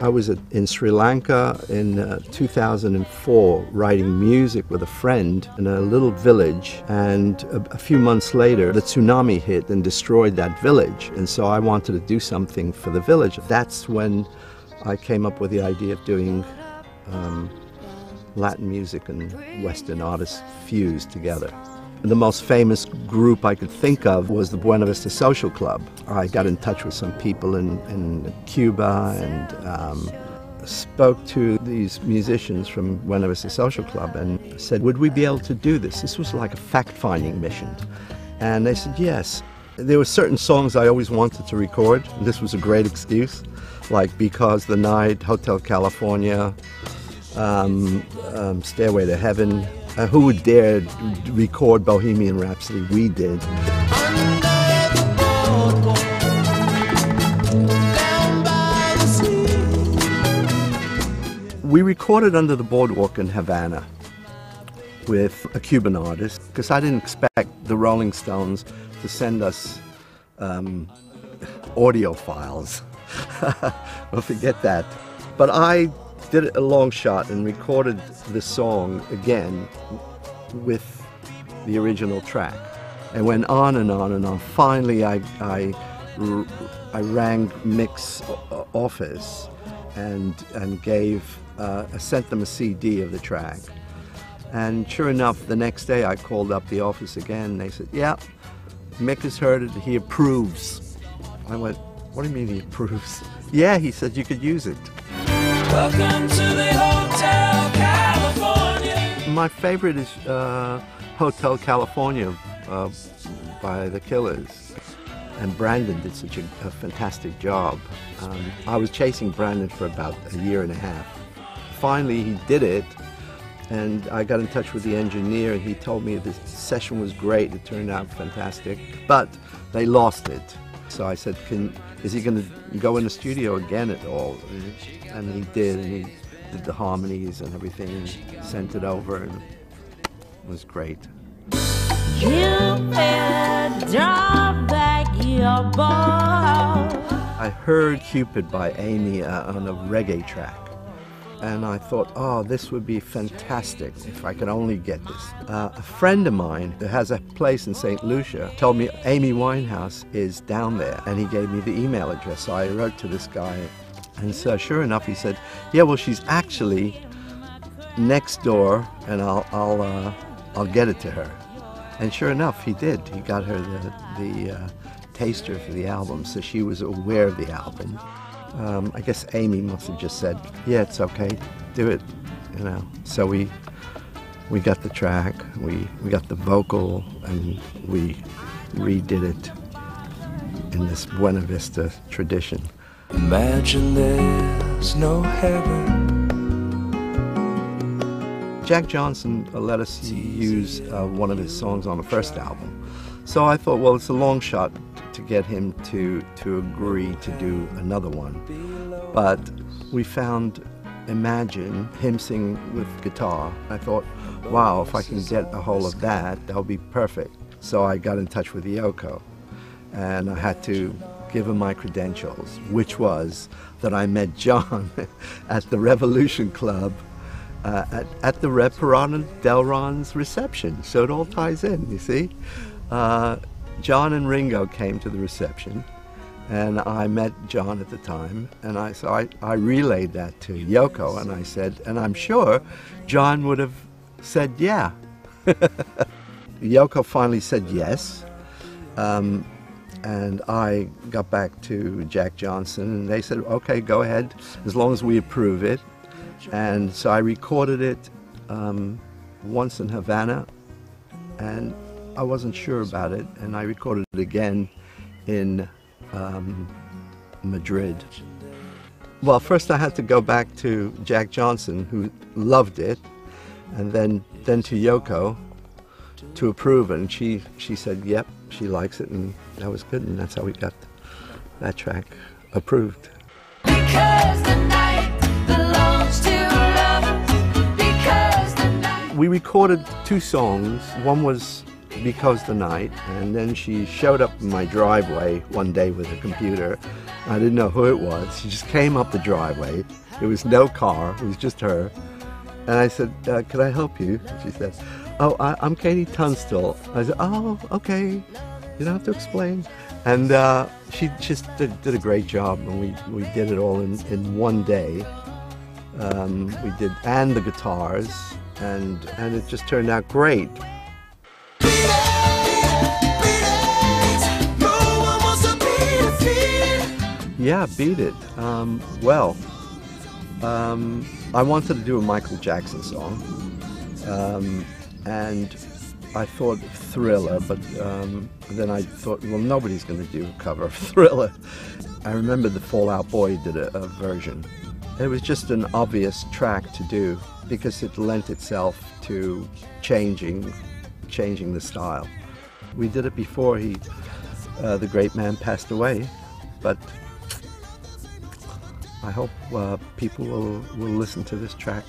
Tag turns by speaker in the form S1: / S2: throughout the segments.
S1: I was in Sri Lanka in 2004 writing music with a friend in a little village, and a few months later the tsunami hit and destroyed that village, and so I wanted to do something for the village. That's when I came up with the idea of doing Latin music and Western artists fused together. The most famous group I could think of was the Buena Vista Social Club. I got in touch with some people in Cuba and spoke to these musicians from Buena Vista Social Club and said, would we be able to do this? This was like a fact-finding mission. And they said yes. There were certain songs I always wanted to record. This was a great excuse, like Because the Night, Hotel California, Stairway to Heaven. Who would dare record Bohemian Rhapsody? We did. We recorded under the boardwalk in Havana with a Cuban artist, because I didn't expect the Rolling Stones to send us audio files. Well, forget that. But I did a long shot and recorded the song again with the original track, and went on and on and on. Finally, I rang Mick's office and sent them a CD of the track. And sure enough, the next day I called up the office again, and they said, yeah, Mick has heard it, he approves. I went, what do you mean he approves? Yeah, he said you could use it. Welcome to the Hotel California. My favorite is Hotel California by the Killers. And Brandon did such a fantastic job. I was chasing Brandon for about a year and a half. Finally, he did it, and I got in touch with the engineer, and he told me the session was great, it turned out fantastic, but they lost it. So I said, is he going to go in the studio again at all? And he did, and he did the harmonies and everything, and sent it over, and it was great. You better drop back your ball. I heard Cupid by Amy on a reggae track, and I thought, oh, this would be fantastic if I could only get this. A friend of mine that has a place in St. Lucia told me Amy Winehouse is down there, and he gave me the email address. So I wrote to this guy, and so sure enough, he said, yeah, well, she's actually next door, and I'll get it to her. And sure enough, he did. He got her the taster for the album, so she was aware of the album. I guess Amy must have just said, yeah, it's okay, do it, you know. So we got the track, we got the vocal, and we redid it in this Buena Vista tradition. Imagine there's no heaven. Jack Johnson let us use one of his songs on the first album. So I thought, well, it's a long shot to get him to agree to do another one. But we found Imagine, him sing with guitar. I thought, wow, if I can get a hold of that, that'll be perfect. So I got in touch with Yoko, and I had to give him my credentials, which was that I met John at the Revolution Club at the Perron Delron's reception. So it all ties in, you see. John and Ringo came to the reception, and I met John at the time, and I relayed that to Yoko, and I said, and I'm sure John would have said yeah. Yoko finally said yes, and I got back to Jack Johnson, and they said, okay, go ahead, as long as we approve it. And so I recorded it once in Havana, and I wasn't sure about it, and I recorded it again in Madrid. Well, first I had to go back to Jack Johnson, who loved it, and then to Yoko to approve it, and she said, yep, she likes it, and that was good, and that's how we got that track approved. Because the night belongs to lovers, because the night... We recorded two songs. One was Because the Night, and then she showed up in my driveway one day with a computer I didn't know who it was. She just came up the driveway. There was no car. It was just her. And I said, could I help you? She said, oh, I'm Katie Tunstall. I said, oh, okay. You don't have to explain. And she just did a great job, and we did it all in one day. We did, and the guitars, and it just turned out great. Yeah, Beat It. I wanted to do a Michael Jackson song, and I thought Thriller, but then I thought, well, nobody's going to do a cover of Thriller. I remember the Fall Out Boy did a version. It was just an obvious track to do because it lent itself to changing the style. We did it before the great man passed away, but I hope people will listen to this track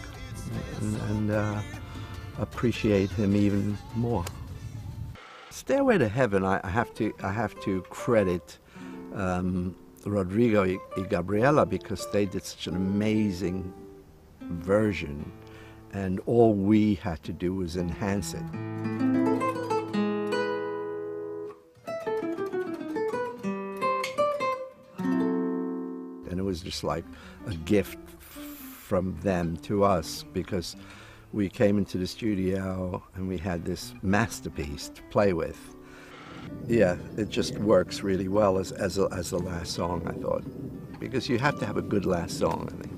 S1: and appreciate him even more. Stairway to Heaven, I have to credit Rodrigo and Gabriela, because they did such an amazing version, and all we had to do was enhance it. And it was just like a gift from them to us, because we came into the studio and we had this masterpiece to play with. Yeah, it just works really well as the last song, I thought, because you have to have a good last song, I think.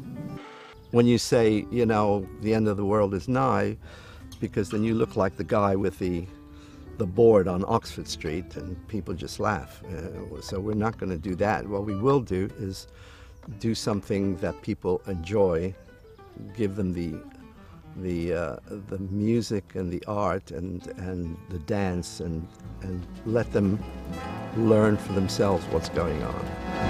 S1: When you say, you know, the end of the world is nigh, because then you look like the guy with the board on Oxford Street, and people just laugh. So we're not going to do that. What we will do is do something that people enjoy, give them the music and the art and the dance, and let them learn for themselves what's going on.